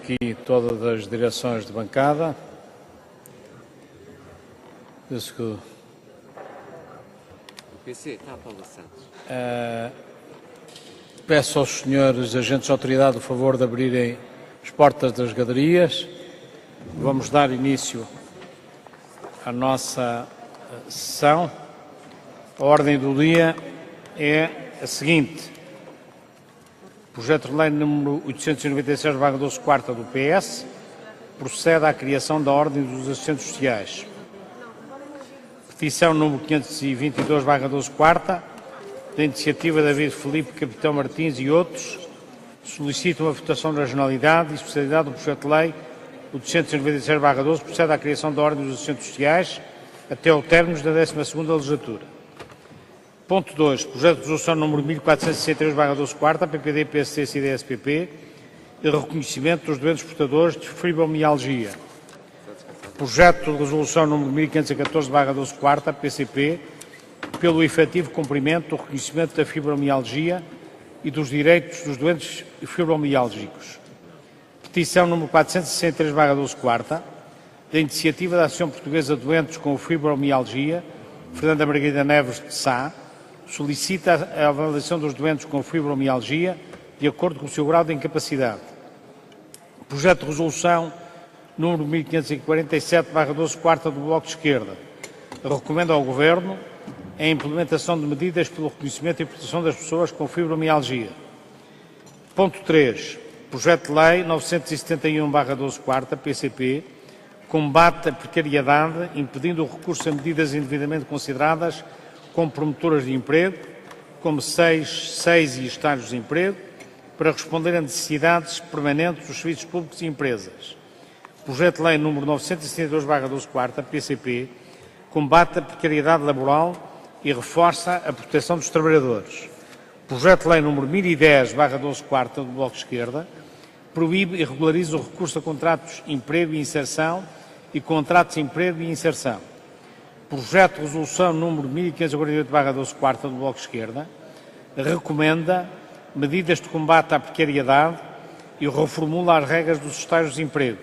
aqui todas as direções de bancada. Penso que o PC está a Paula Santos. Peço aos senhores agentes de autoridade o favor de abrirem as portas das galerias. Vamos dar início à nossa sessão. A ordem do dia é a seguinte. Projeto de lei número 896/12 quarta do PS procede à criação da Ordem dos Assistentes Sociais. Petição número 522/12 quarta, da iniciativa de David Filipe, Capitão Martins e outros, solicitam a votação da regionalidade e especialidade do projeto de lei 896/12 procede à criação da Ordem dos Assistentes Sociais até ao término da 12ª legislatura. Ponto 2. Projeto de resolução número 1463/12 quarta, PPD, PSC, CDS-PP, de reconhecimento dos doentes portadores de fibromialgia. Projeto de resolução número 1514/12 quarta, PCP, pelo efetivo cumprimento do reconhecimento da fibromialgia e dos direitos dos doentes fibromiálgicos. Petição número 463/12 quarta, da iniciativa da Associação Portuguesa de Doentes com Fibromialgia, Fernanda Margarida Neves de Sá, solicita a avaliação dos doentes com fibromialgia de acordo com o seu grau de incapacidade. Projeto de resolução número 1547/12 quarta do Bloco de Esquerda recomenda ao Governo a implementação de medidas pelo reconhecimento e proteção das pessoas com fibromialgia. Ponto 3. Projeto de lei 971/12 quarta, PCP, combate a precariedade, impedindo o recurso a medidas indevidamente consideradas como promotoras de emprego, como SEIS e estágios de emprego, para responder a necessidades permanentes dos serviços públicos e empresas. Projeto de lei número 972/12 quarta, PCP, combate a precariedade laboral e reforça a proteção dos trabalhadores. Projeto de lei número 1010/12 quarta do Bloco de Esquerda, proíbe e regulariza o recurso a contratos de emprego e inserção e contratos de emprego e inserção. Projeto de resolução número 1548/12 quarta do Bloco de Esquerda recomenda medidas de combate à precariedade e reformula as regras dos estágios de emprego.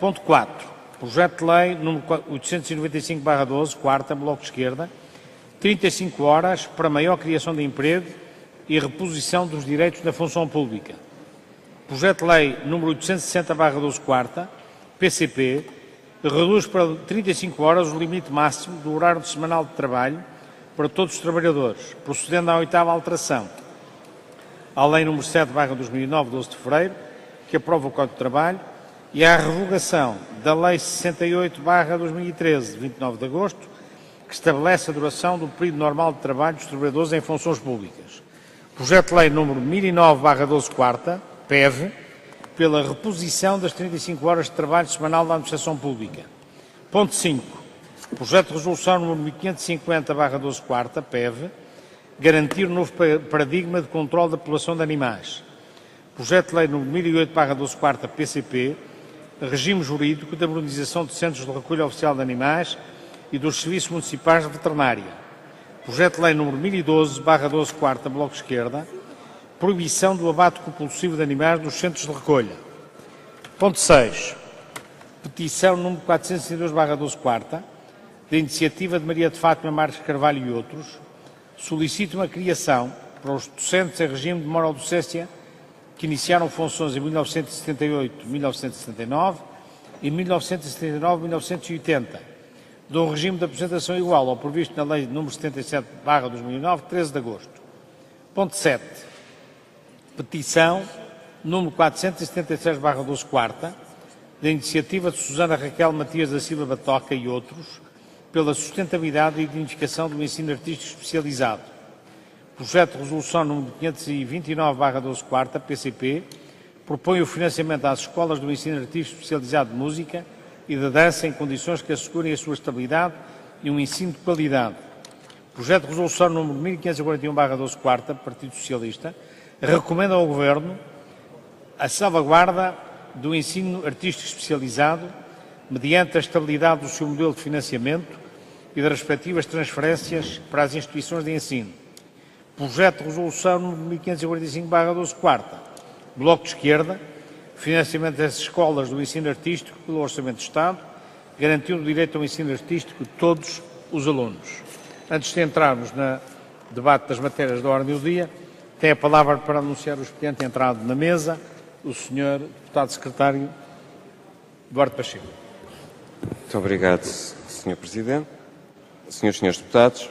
Ponto 4. Projeto de lei número 895/12 quarta, Bloco de Esquerda, 35 horas para maior criação de emprego e reposição dos direitos da função pública. Projeto de lei número 860/12 quarta, PCP, reduz para 35 horas o limite máximo do horário semanal de trabalho para todos os trabalhadores, procedendo à 8ª alteração à Lei nº 7/2009, 12 de fevereiro, que aprova o Código de Trabalho, e à revogação da Lei 68/2013, de 29 de agosto, que estabelece a duração do período normal de trabalho dos trabalhadores em funções públicas. Projeto de lei número 1009/12 quarta, PEV, pela reposição das 35 horas de trabalho semanal da administração pública. Ponto 5. Projeto de resolução número 550/12 quarta, PEV, garantir um novo paradigma de controle da população de animais. Projeto de lei número 1008/12 quarta, PCP, regime jurídico da modernização de centros de recolha oficial de animais e dos serviços municipais de veterinária. Projeto de lei número 1012/12 quarta, Bloco de Esquerda, proibição do abate compulsivo de animais nos centros de recolha. Ponto 6. Petição número 462/12 quarta, da iniciativa de Maria de Fátima Marques Carvalho e outros, solicitam a criação, para os docentes em regime de morodocência que iniciaram funções em 1978-1979 e 1979-1980, de um regime de apresentação igual ao previsto na Lei nº 77/2009, 13 de agosto. Ponto 7. Petição número 476/12 quarta, da iniciativa de Susana Raquel Matias da Silva Batoca e outros, pela sustentabilidade e dignificação do ensino artístico especializado. Projeto de resolução número 529/12 quarta, PCP, propõe o financiamento às escolas do ensino artístico especializado de música e de dança em condições que assegurem a sua estabilidade e um ensino de qualidade. Projeto de resolução número 1541/12 quarta, Partido Socialista, recomenda ao Governo a salvaguarda do ensino artístico especializado mediante a estabilidade do seu modelo de financiamento e das respectivas transferências para as instituições de ensino. Projeto de resolução número 1545/12 quarta, Bloco de Esquerda, financiamento das escolas do ensino artístico pelo Orçamento de Estado, garantindo o direito ao ensino artístico de todos os alunos. Antes de entrarmos no debate das matérias da ordem do dia, tem a palavra para anunciar o expediente entrado na mesa o Sr. Deputado Secretário Duarte Pacheco. Muito obrigado, Sr. Presidente. Senhoras e senhores deputados,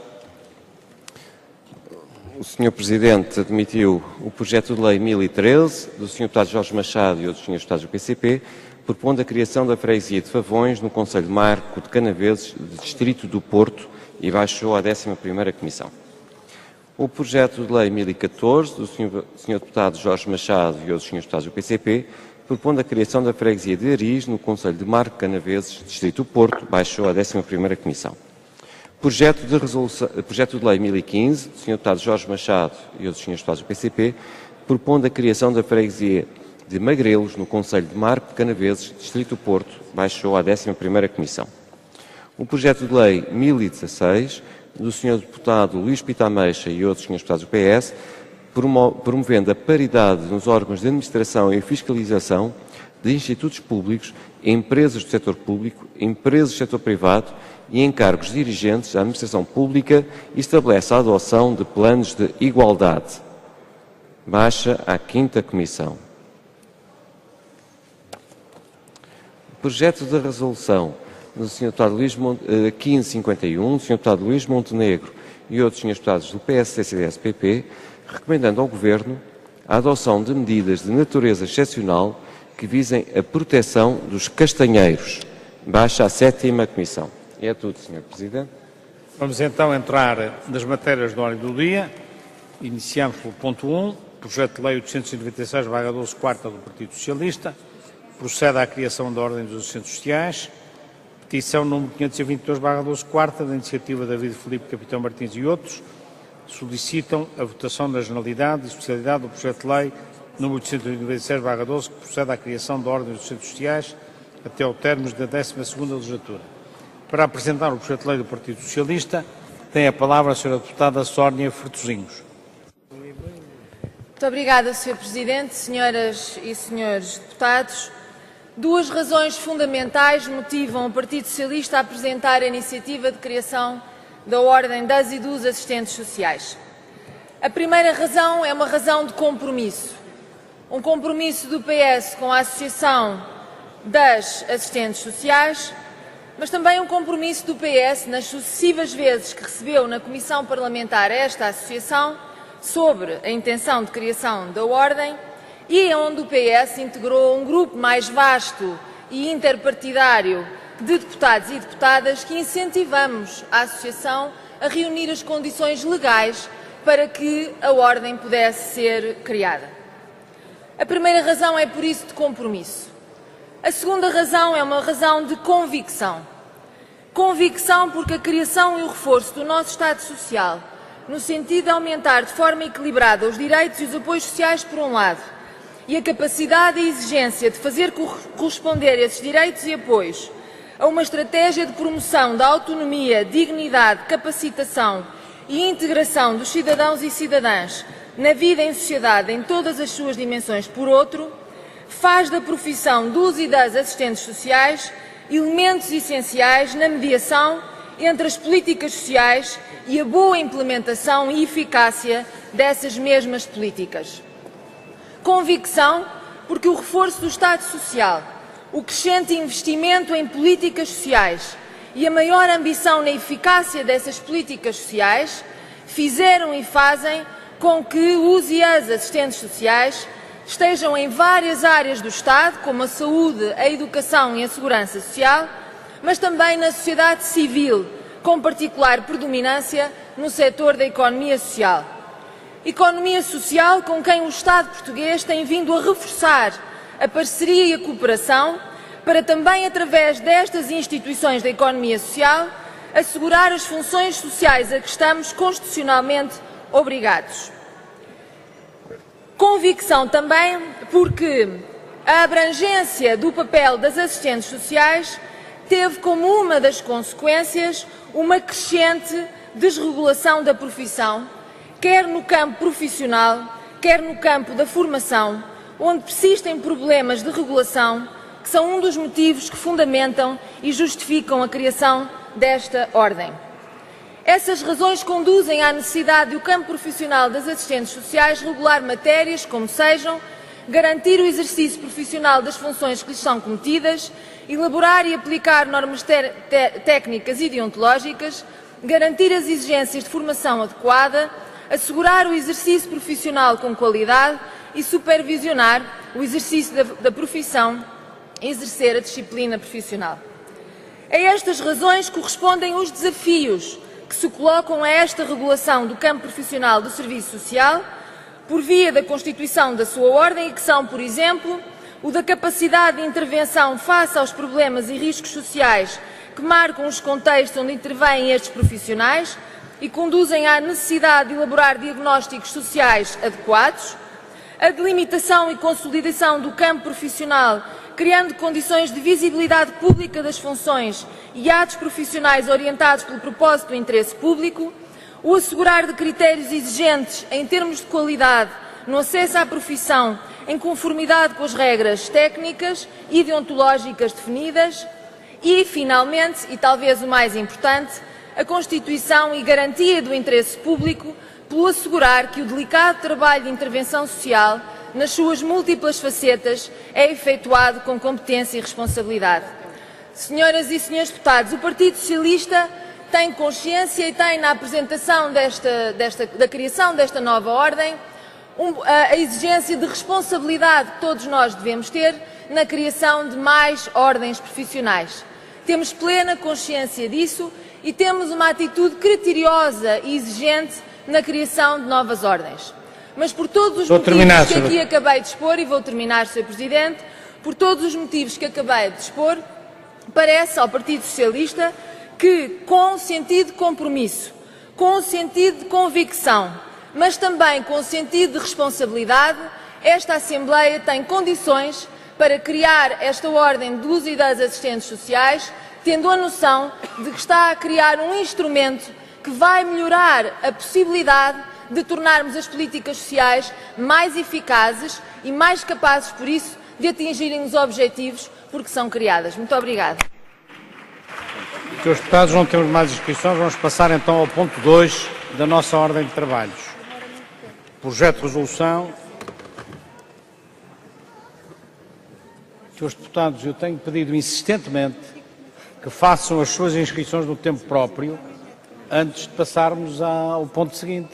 o Sr. Presidente admitiu o projeto de lei 1013 do Sr. Deputado Jorge Machado e outros Srs. Deputados do PCP, propondo a criação da freguesia de Favões no Concelho de Marco de Canaveses, de Distrito do Porto, e baixou à 11ª Comissão. O projeto de lei 1014 do Sr. Deputado Jorge Machado e outros Srs. Deputados do PCP, propondo a criação da freguesia de Ariz no Concelho de Marco de Canaveses, Distrito do Porto, baixou à 11ª Comissão. Projeto de lei 1015 do Sr. Deputado Jorge Machado e outros Srs. Deputados do PCP, propondo a criação da freguesia de Magrelos no Concelho de Marco de Canaveses, Distrito do Porto, baixou à 11ª Comissão. O projeto de lei 1016 do Sr. Deputado Luís Pita Ameixa e outros Srs. Deputados do PS, promovendo a paridade nos órgãos de administração e fiscalização de institutos públicos, empresas do setor público, empresas do setor privado e encargos dirigentes da administração pública e estabelece a adoção de planos de igualdade. Baixa à 5ª Comissão. O projeto de resolução do Sr. Deputado 1551, do Sr. Deputado Luís Montenegro e outros Srs. Deputados do PSD, CDS-PP, recomendando ao Governo a adoção de medidas de natureza excepcional que visem a proteção dos castanheiros. Baixa à 7ª Comissão. É tudo, Sr. Presidente. Vamos então entrar nas matérias da ordem do dia. Iniciamos pelo ponto 1, projeto de lei 896/12, quarta do Partido Socialista, procede à criação da Ordem dos Assistentes Sociais, petição número 522/12, quarta, da iniciativa de David Filipe Capitão Martins e outros, solicitam a votação da generalidade e especialidade do projeto de lei número 896/12, que procede à criação da Ordem dos Assistentes Sociais até ao término da 12ª legislatura. Para apresentar o projeto de lei do Partido Socialista, tem a palavra a Sra. Deputada Sónia Fortosinhos. Muito obrigada, Sr. Presidente, senhoras e senhores deputados. Duas razões fundamentais motivam o Partido Socialista a apresentar a iniciativa de criação da Ordem das e dos Assistentes Sociais. A primeira razão é uma razão de compromisso. Um compromisso do PS com a Associação das Assistentes Sociais, mas também um compromisso do PS nas sucessivas vezes que recebeu na Comissão Parlamentar esta Associação sobre a intenção de criação da Ordem e onde o PS integrou um grupo mais vasto e interpartidário de deputados e deputadas que incentivamos a Associação a reunir as condições legais para que a Ordem pudesse ser criada. A primeira razão é por isso de compromisso. A segunda razão é uma razão de convicção. Convicção porque a criação e o reforço do nosso Estado Social, no sentido de aumentar de forma equilibrada os direitos e os apoios sociais por um lado, e a capacidade e exigência de fazer corresponder esses direitos e apoios a uma estratégia de promoção da autonomia, dignidade, capacitação e integração dos cidadãos e cidadãs na vida em sociedade em todas as suas dimensões por outro, faz da profissão dos e das assistentes sociais elementos essenciais na mediação entre as políticas sociais e a boa implementação e eficácia dessas mesmas políticas. Convicção, porque o reforço do Estado Social, o crescente investimento em políticas sociais e a maior ambição na eficácia dessas políticas sociais fizeram e fazem com que os e as assistentes sociais estejam em várias áreas do Estado, como a saúde, a educação e a segurança social, mas também na sociedade civil, com particular predominância no setor da economia social. Economia social com quem o Estado português tem vindo a reforçar a parceria e a cooperação para também, através destas instituições da economia social, assegurar as funções sociais a que estamos constitucionalmente obrigados. Convicção também porque a abrangência do papel das assistentes sociais teve como uma das consequências uma crescente desregulação da profissão, quer no campo profissional, quer no campo da formação, onde persistem problemas de regulação que são um dos motivos que fundamentam e justificam a criação desta ordem. Essas razões conduzem à necessidade de o campo profissional das assistentes sociais regular matérias como sejam garantir o exercício profissional das funções que lhes são cometidas, elaborar e aplicar normas técnicas e deontológicas, garantir as exigências de formação adequada, assegurar o exercício profissional com qualidade e supervisionar o exercício da profissão e exercer a disciplina profissional. A estas razões correspondem os desafios que se colocam a esta regulação do campo profissional do serviço social, por via da constituição da sua ordem, e que são, por exemplo, o da capacidade de intervenção face aos problemas e riscos sociais que marcam os contextos onde intervêm estes profissionais e conduzem à necessidade de elaborar diagnósticos sociais adequados, a delimitação e consolidação do campo profissional, criando condições de visibilidade pública das funções e atos profissionais orientados pelo propósito do interesse público, o assegurar de critérios exigentes em termos de qualidade no acesso à profissão em conformidade com as regras técnicas e deontológicas definidas e, finalmente, e talvez o mais importante, a constituição e garantia do interesse público pelo assegurar que o delicado trabalho de intervenção social, nas suas múltiplas facetas, é efetuado com competência e responsabilidade. Senhoras e senhores deputados, o Partido Socialista tem consciência e tem na apresentação da criação desta nova ordem a exigência de responsabilidade que todos nós devemos ter na criação de mais ordens profissionais. Temos plena consciência disso e temos uma atitude criteriosa e exigente na criação de novas ordens. Mas por todos os motivos que aqui acabei de expor, e vou terminar, Sr. Presidente, por todos os motivos que acabei de expor, parece ao Partido Socialista que, com sentido de compromisso, com sentido de convicção, mas também com sentido de responsabilidade, esta Assembleia tem condições para criar esta ordem dos e das assistentes sociais, tendo a noção de que está a criar um instrumento que vai melhorar a possibilidade de tornarmos as políticas sociais mais eficazes e mais capazes, por isso, de atingirem os objetivos porque são criadas. Muito obrigada. Senhores deputados, não temos mais inscrições. Vamos passar então ao ponto 2 da nossa ordem de trabalhos. Projeto de resolução. Senhores deputados, eu tenho pedido insistentemente que façam as suas inscrições no tempo próprio antes de passarmos ao ponto seguinte.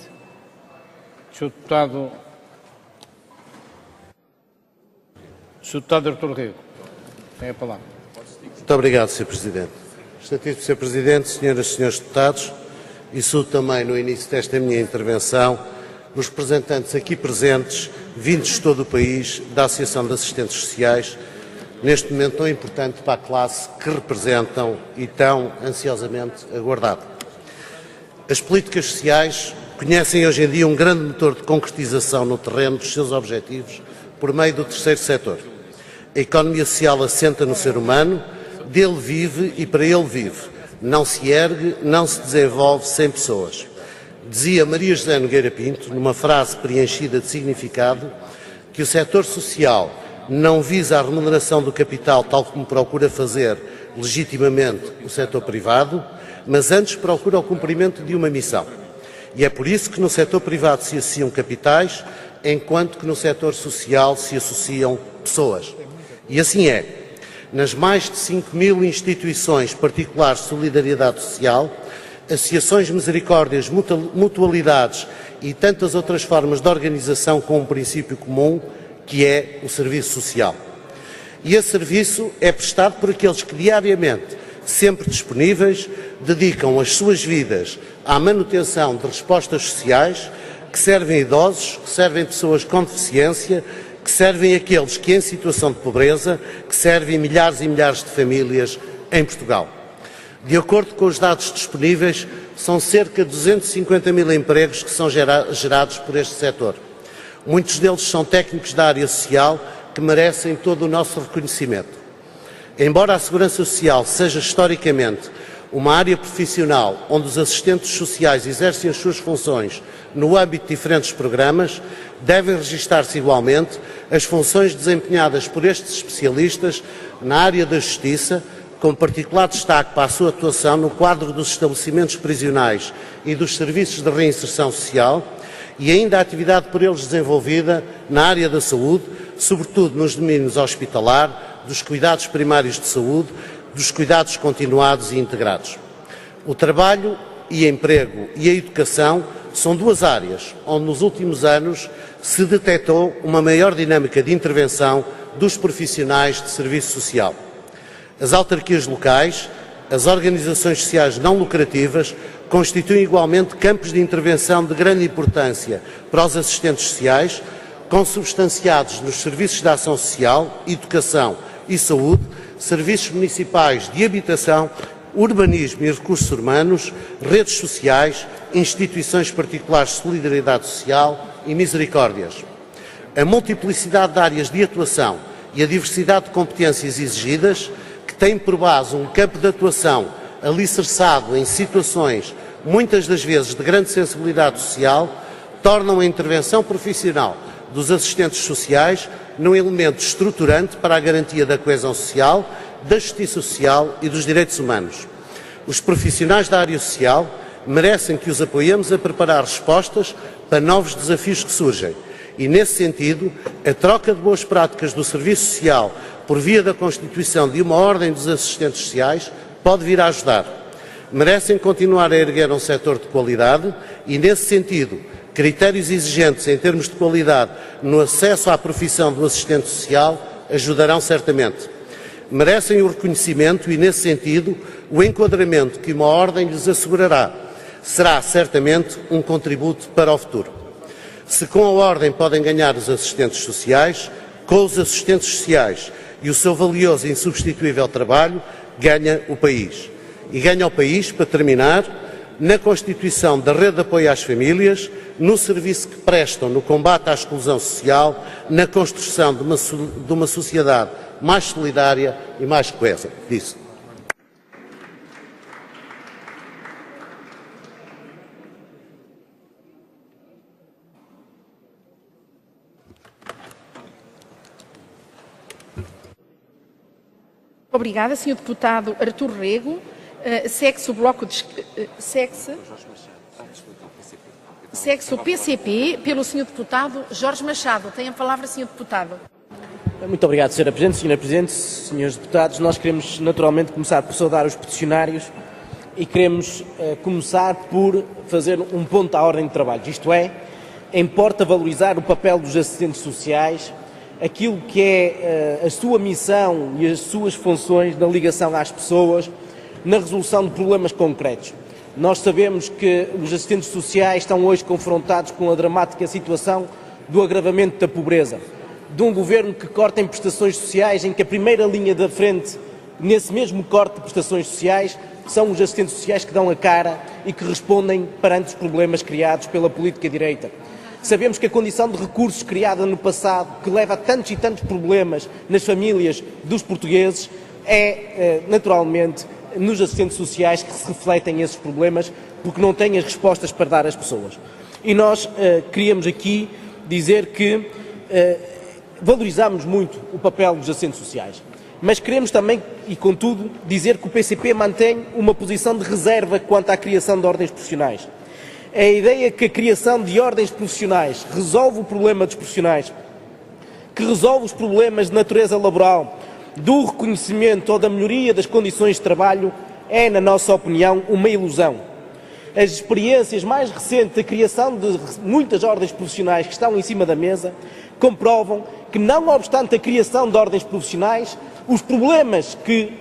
Senhor deputado Dr. Rio, tem a palavra. Muito obrigado, Sr. Presidente. Excelentíssimo Sr. Presidente, senhoras e senhores deputados, e saúdo também no início desta minha intervenção os representantes aqui presentes, vindos de todo o país, da Associação de Assistentes Sociais, neste momento tão importante para a classe que representam e tão ansiosamente aguardado. As políticas sociais conhecem hoje em dia um grande motor de concretização no terreno dos seus objetivos por meio do terceiro setor. A economia social assenta no ser humano, dele vive e para ele vive. Não se ergue, não se desenvolve sem pessoas. Dizia Maria José Nogueira Pinto, numa frase preenchida de significado, que o setor social não visa a remuneração do capital tal como procura fazer legitimamente o setor privado, mas antes procura o cumprimento de uma missão. E é por isso que no setor privado se associam capitais, enquanto que no setor social se associam pessoas. E assim é. Nas mais de 5.000 instituições particulares de solidariedade social, associações, misericórdias, mutualidades e tantas outras formas de organização com um princípio comum, que é o serviço social. E esse serviço é prestado por aqueles que diariamente, sempre disponíveis, dedicam as suas vidas à manutenção de respostas sociais que servem idosos, que servem pessoas com deficiência, que servem aqueles que em situação de pobreza, que servem milhares e milhares de famílias em Portugal. De acordo com os dados disponíveis, são cerca de 250 mil empregos que são gerados por este setor. Muitos deles são técnicos da área social que merecem todo o nosso reconhecimento. Embora a segurança social seja historicamente uma área profissional onde os assistentes sociais exercem as suas funções no âmbito de diferentes programas, devem registar-se igualmente as funções desempenhadas por estes especialistas na área da justiça, com particular destaque para a sua atuação no quadro dos estabelecimentos prisionais e dos serviços de reinserção social, e ainda a atividade por eles desenvolvida na área da saúde, sobretudo nos domínios hospitalar, dos cuidados primários de saúde, dos cuidados continuados e integrados. O trabalho e emprego e a educação são duas áreas onde nos últimos anos se detectou uma maior dinâmica de intervenção dos profissionais de serviço social. As autarquias locais, as organizações sociais não lucrativas, constituem igualmente campos de intervenção de grande importância para os assistentes sociais, consubstanciados nos serviços de ação social, educação e saúde, serviços municipais de habitação, urbanismo e recursos humanos, redes sociais, instituições particulares de solidariedade social e misericórdias. A multiplicidade de áreas de atuação e a diversidade de competências exigidas, que têm por base um campo de atuação alicerçado em situações, muitas das vezes de grande sensibilidade social, tornam a intervenção profissional dos assistentes sociais num elemento estruturante para a garantia da coesão social, da justiça social e dos direitos humanos. Os profissionais da área social merecem que os apoiemos a preparar respostas para novos desafios que surgem e, nesse sentido, a troca de boas práticas do serviço social por via da constituição de uma ordem dos assistentes sociais pode vir a ajudar. Merecem continuar a erguer um setor de qualidade e, nesse sentido, critérios exigentes em termos de qualidade no acesso à profissão do assistente social ajudarão certamente. Merecem o reconhecimento e, nesse sentido, o enquadramento que uma ordem lhes assegurará. Será certamente um contributo para o futuro. Se com a ordem podem ganhar os assistentes sociais, com os assistentes sociais e o seu valioso e insubstituível trabalho, ganha o país. E ganha o país, para terminar, na constituição da rede de apoio às famílias, no serviço que prestam no combate à exclusão social, na construção de uma sociedade mais solidária e mais coesa. Isso. Obrigada, Sr. Deputado Artur Rego. Segue-se o bloco de... Segue-se o PCP pelo Sr. Deputado Jorge Machado. Tem a palavra, Sr. Deputado. Muito obrigado, Sra. Presidente. Sra. Presidente, Srs. Deputados, nós queremos naturalmente começar por saudar os peticionários e queremos começar por fazer um ponto à ordem de trabalho. Isto é, importa valorizar o papel dos assistentes sociais, aquilo que é a sua missão e as suas funções na ligação às pessoas, na resolução de problemas concretos. Nós sabemos que os assistentes sociais estão hoje confrontados com a dramática situação do agravamento da pobreza, de um governo que corta em prestações sociais, em que a primeira linha da frente, nesse mesmo corte de prestações sociais, são os assistentes sociais que dão a cara e que respondem perante os problemas criados pela política direita. Sabemos que a condição de recursos criada no passado, que leva a tantos e tantos problemas nas famílias dos portugueses, é naturalmente nos assistentes sociais que se refletem esses problemas, porque não têm as respostas para dar às pessoas. E nós queríamos aqui dizer que valorizamos muito o papel dos assistentes sociais, mas queremos também, e contudo, dizer que o PCP mantém uma posição de reserva quanto à criação de ordens profissionais. A ideia que a criação de ordens profissionais resolve o problema dos profissionais, que resolve os problemas de natureza laboral, do reconhecimento ou da melhoria das condições de trabalho, é, na nossa opinião, uma ilusão. As experiências mais recentes da criação de muitas ordens profissionais que estão em cima da mesa comprovam que, não obstante a criação de ordens profissionais, os problemas que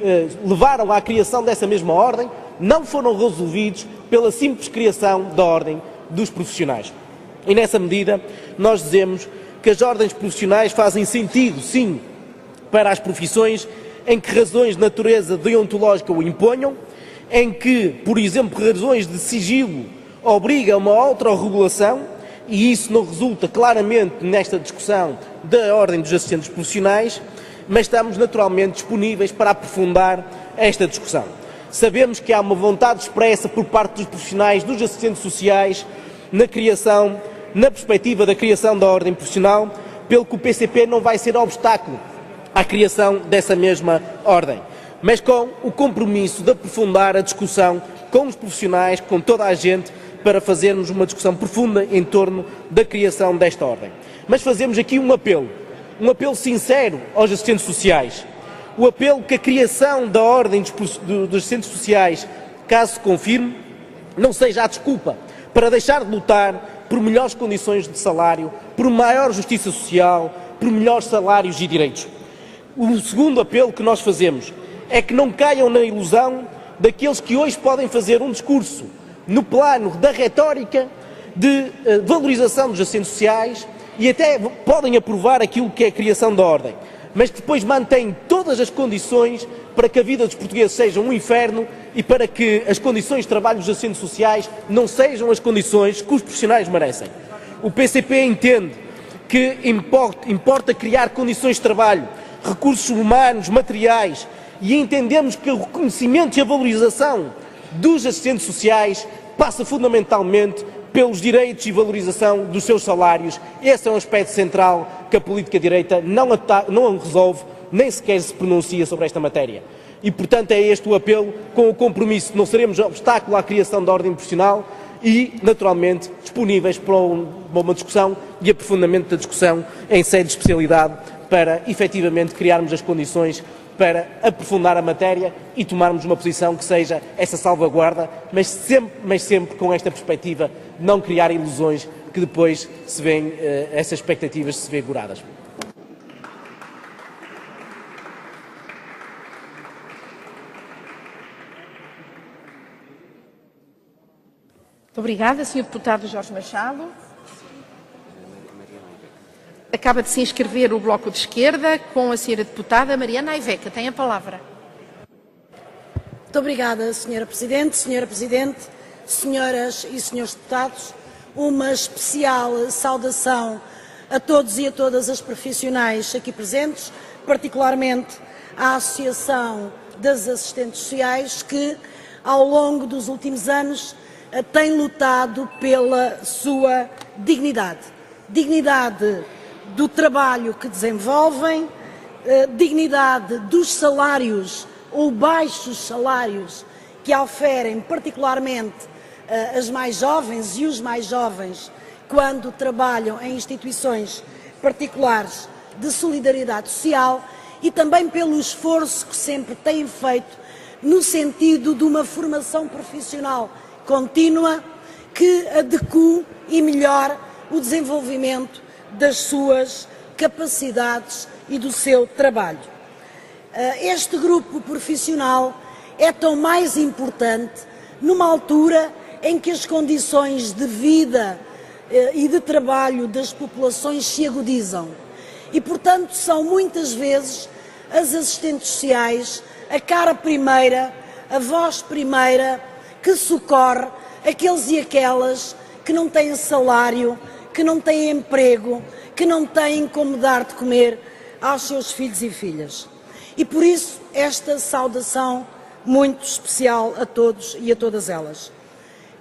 levaram à criação dessa mesma ordem não foram resolvidos pela simples criação da ordem dos profissionais. E nessa medida nós dizemos que as ordens profissionais fazem sentido, sim, para as profissões em que razões de natureza deontológica o imponham, em que, por exemplo, razões de sigilo obrigam a uma autorregulação, e isso não resulta claramente nesta discussão da ordem dos assistentes profissionais, mas estamos naturalmente disponíveis para aprofundar esta discussão. Sabemos que há uma vontade expressa por parte dos profissionais, dos assistentes sociais, na perspectiva da criação da ordem profissional, pelo que o PCP não vai ser obstáculo à criação dessa mesma ordem, mas com o compromisso de aprofundar a discussão com os profissionais, com toda a gente, para fazermos uma discussão profunda em torno da criação desta ordem. Mas fazemos aqui um apelo sincero aos assistentes sociais, o apelo que a criação da ordem dos assistentes sociais, caso se confirme, não seja a desculpa para deixar de lutar por melhores condições de salário, por maior justiça social, por melhores salários e direitos. O segundo apelo que nós fazemos é que não caiam na ilusão daqueles que hoje podem fazer um discurso no plano da retórica de valorização dos assistentes sociais e até podem aprovar aquilo que é a criação da ordem, mas que depois mantêm todas as condições para que a vida dos portugueses seja um inferno e para que as condições de trabalho dos assistentes sociais não sejam as condições que os profissionais merecem. O PCP entende que importa criar condições de trabalho, recursos humanos, materiais, e entendemos que o reconhecimento e a valorização dos assistentes sociais passa fundamentalmente pelos direitos e valorização dos seus salários. Esse é um aspecto central que a política direita não resolve, nem sequer se pronuncia sobre esta matéria. E, portanto, é este o apelo, com o compromisso de não seremos obstáculo à criação da ordem profissional e, naturalmente, disponíveis para uma discussão e aprofundamento da discussão em sede de especialidade para, efetivamente, criarmos as condições para aprofundar a matéria e tomarmos uma posição que seja essa salvaguarda, mas sempre com esta perspectiva de não criar ilusões que depois se veem, essas expectativas se veem goradas. Muito obrigada, Sr. Deputado Jorge Machado. Acaba de se inscrever o Bloco de Esquerda com a Sra. Deputada Mariana Aiveca. Tem a palavra. Muito obrigada, Sra. Presidente. Sra. Presidente, senhoras e senhores deputados, uma especial saudação a todos e a todas as profissionais aqui presentes, particularmente à Associação das Assistentes Sociais, que, ao longo dos últimos anos, tem lutado pela sua dignidade. Dignidade do trabalho que desenvolvem, dignidade dos salários ou baixos salários que oferem particularmente as mais jovens e os mais jovens quando trabalham em instituições particulares de solidariedade social e também pelo esforço que sempre têm feito no sentido de uma formação profissional contínua que adeque e melhore o desenvolvimento das suas capacidades e do seu trabalho. Este grupo profissional é tão mais importante numa altura em que as condições de vida e de trabalho das populações se agudizam e, portanto, são muitas vezes as assistentes sociais a cara primeira, a voz primeira que socorre aqueles e aquelas que não têm salário, que não têm emprego, que não têm como dar de comer aos seus filhos e filhas. E por isso esta saudação muito especial a todos e a todas elas.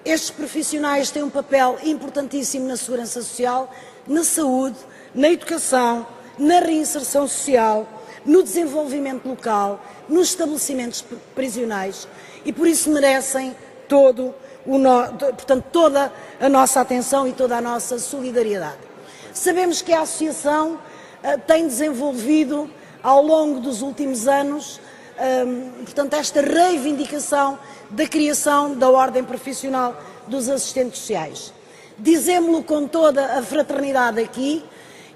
Estes profissionais têm um papel importantíssimo na segurança social, na saúde, na educação, na reinserção social, no desenvolvimento local, nos estabelecimentos prisionais e por isso merecem toda a nossa atenção e toda a nossa solidariedade. Sabemos que a Associação tem desenvolvido ao longo dos últimos anos, esta reivindicação da criação da ordem profissional dos assistentes sociais. Dizemo-lo com toda a fraternidade aqui,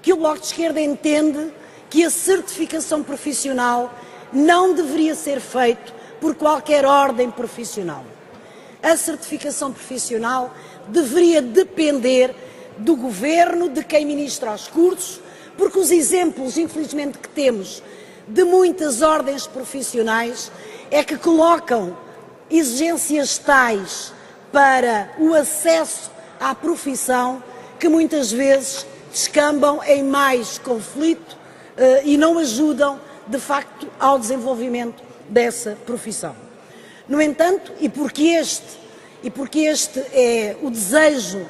que o Bloco de Esquerda entende que a certificação profissional não deveria ser feita por qualquer ordem profissional. A certificação profissional deveria depender do Governo, de quem ministra os cursos, porque os exemplos, infelizmente, que temos de muitas ordens profissionais é que colocam exigências tais para o acesso à profissão que muitas vezes descambam em mais conflito e não ajudam, de facto, ao desenvolvimento dessa profissão. No entanto, e porque este é o desejo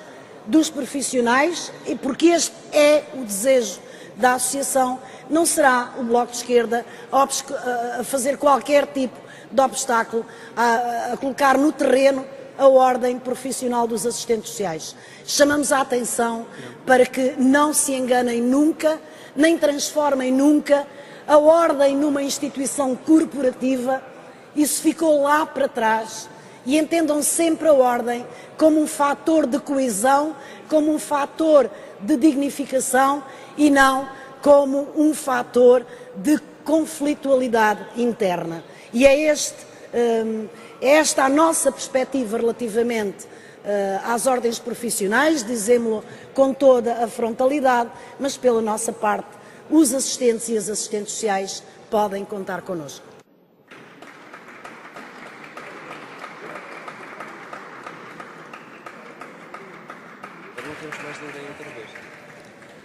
dos profissionais e porque este é o desejo da Associação, não será o Bloco de Esquerda a fazer qualquer tipo de obstáculo, a colocar no terreno a ordem profissional dos assistentes sociais. Chamamos a atenção para que não se enganem nunca, nem transformem nunca a ordem numa instituição corporativa. Isso ficou lá para trás, e entendam sempre a ordem como um fator de coesão, como um fator de dignificação e não como um fator de conflitualidade interna. E é esta a nossa perspectiva relativamente às ordens profissionais, dizemos-lo com toda a frontalidade, mas pela nossa parte, os assistentes e as assistentes sociais podem contar connosco.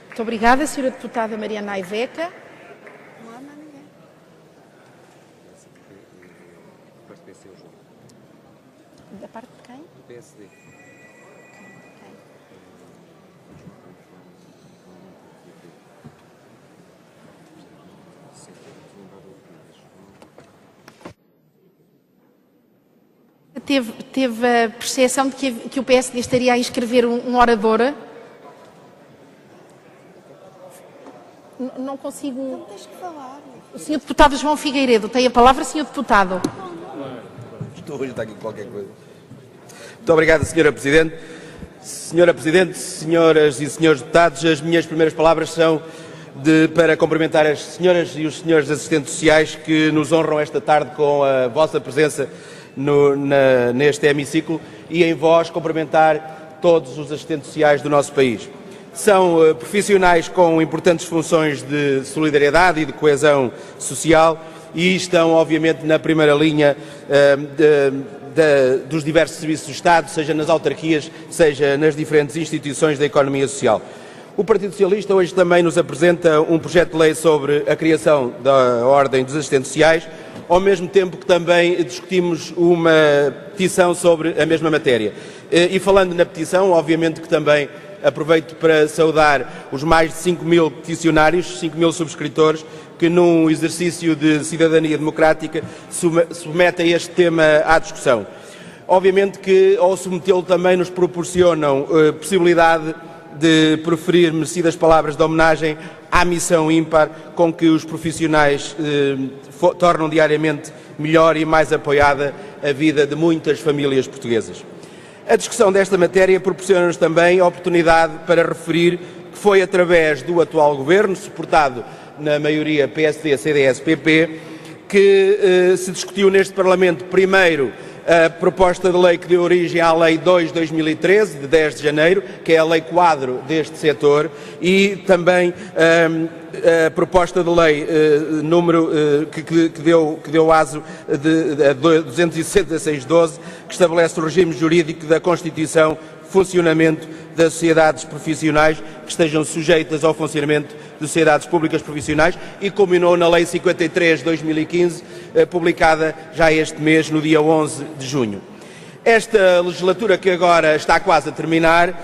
Muito obrigada, Sra. Deputada Mariana Aiveca. Não há mais ninguém. Da parte de quem? Do PSD. Teve a percepção de que o PSD estaria a inscrever um orador? Não consigo... Não tens que falar. O Sr. Deputado João Figueiredo tem a palavra, Sr. Deputado. Estou a olhar aqui qualquer coisa. Muito obrigado, Sra. Presidente. Sra. Presidente, senhoras e senhores deputados, as minhas primeiras palavras são para cumprimentar as senhoras e os senhores assistentes sociais que nos honram esta tarde com a vossa presença neste hemiciclo e em vós cumprimentar todos os assistentes sociais do nosso país. São profissionais com importantes funções de solidariedade e de coesão social e estão, obviamente, na primeira linha dos diversos serviços do Estado, seja nas autarquias, seja nas diferentes instituições da economia social. O Partido Socialista hoje também nos apresenta um projeto de lei sobre a criação da Ordem dos Assistentes Sociais, ao mesmo tempo que também discutimos uma petição sobre a mesma matéria. E falando na petição, obviamente que também aproveito para saudar os mais de 5.000 peticionários, 5.000 subscritores, que num exercício de cidadania democrática submetem este tema à discussão. Obviamente que ao submetê-lo também nos proporcionam possibilidade de proferir merecidas palavras de homenagem à missão ímpar com que os profissionais tornam diariamente melhor e mais apoiada a vida de muitas famílias portuguesas. A discussão desta matéria proporciona-nos também a oportunidade para referir que foi através do atual Governo, suportado na maioria PSD, CDS, PP, que se discutiu neste Parlamento primeiro a proposta de lei que deu origem à Lei 2/2013, de 10 de janeiro, que é a lei quadro deste setor, e também a proposta de lei que deu aso a 266/12, que estabelece o regime jurídico da constituição, funcionamento das sociedades profissionais que estejam sujeitas ao funcionamento de sociedades públicas profissionais e culminou na Lei 53/2015, publicada já este mês, no dia 11 de junho. Esta legislatura, que agora está quase a terminar,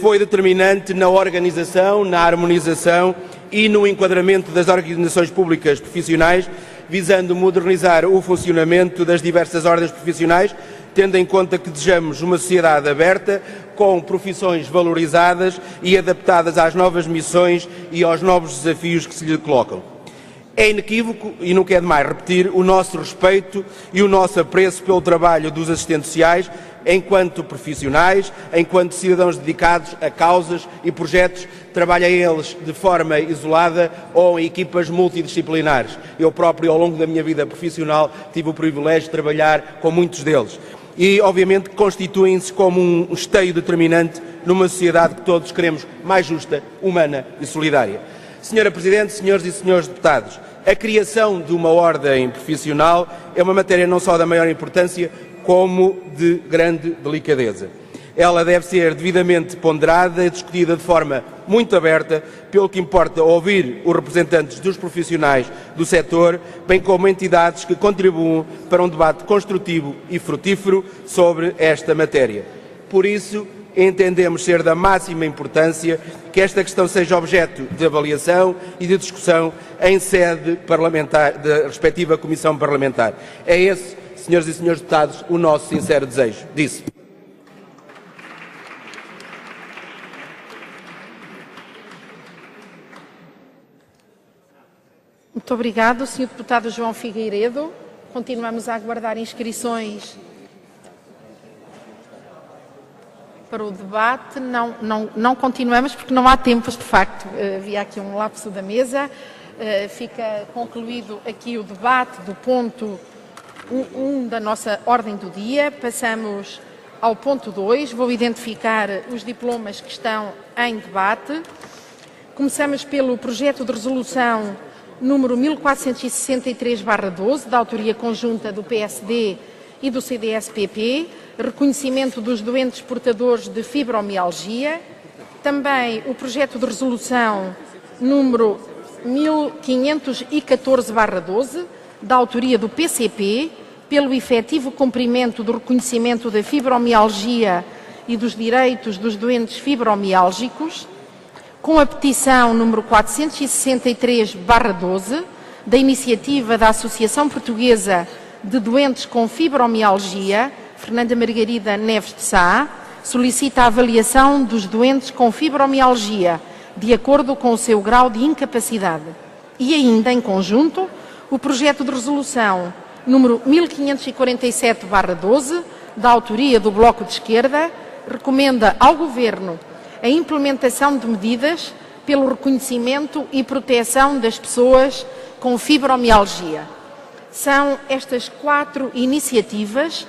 foi determinante na organização, na harmonização e no enquadramento das organizações públicas profissionais, visando modernizar o funcionamento das diversas ordens profissionais, tendo em conta que desejamos uma sociedade aberta, com profissões valorizadas e adaptadas às novas missões e aos novos desafios que se lhe colocam. É inequívoco, e não quero mais repetir, o nosso respeito e o nosso apreço pelo trabalho dos assistentes sociais, enquanto profissionais, enquanto cidadãos dedicados a causas e projetos, trabalhem eles de forma isolada ou em equipas multidisciplinares. Eu próprio, ao longo da minha vida profissional, tive o privilégio de trabalhar com muitos deles. E, obviamente, constituem-se como um esteio determinante numa sociedade que todos queremos mais justa, humana e solidária. Senhora Presidente, senhoras e senhores deputados, a criação de uma ordem profissional é uma matéria não só da maior importância, como de grande delicadeza. Ela deve ser devidamente ponderada e discutida de forma muito aberta, pelo que importa ouvir os representantes dos profissionais do setor, bem como entidades que contribuam para um debate construtivo e frutífero sobre esta matéria. Por isso, entendemos ser da máxima importância que esta questão seja objeto de avaliação e de discussão em sede parlamentar da respectiva Comissão Parlamentar. É esse, senhoras e senhores deputados, o nosso sincero desejo. Disse. Muito obrigado, Sr. Deputado João Figueiredo. Continuamos a aguardar inscrições para o debate. Não continuamos porque não há tempos, de facto. Havia aqui um lapso da mesa. Fica concluído aqui o debate do ponto 1 da nossa ordem do dia. Passamos ao ponto 2. Vou identificar os diplomas que estão em debate. Começamos pelo projeto de resolução número 1463/12, da autoria conjunta do PSD e do CDS-PP, reconhecimento dos doentes portadores de fibromialgia. Também o projeto de resolução número 1514/12, da autoria do PCP, pelo efetivo cumprimento do reconhecimento da fibromialgia e dos direitos dos doentes fibromiálgicos, com a petição número 463/12, da iniciativa da Associação Portuguesa de Doentes com Fibromialgia, Fernanda Margarida Neves de Sá, solicita a avaliação dos doentes com fibromialgia, de acordo com o seu grau de incapacidade. E ainda, em conjunto, o projeto de resolução número 1547/12, da autoria do Bloco de Esquerda, recomenda ao Governo a implementação de medidas pelo reconhecimento e proteção das pessoas com fibromialgia. São estas 4 iniciativas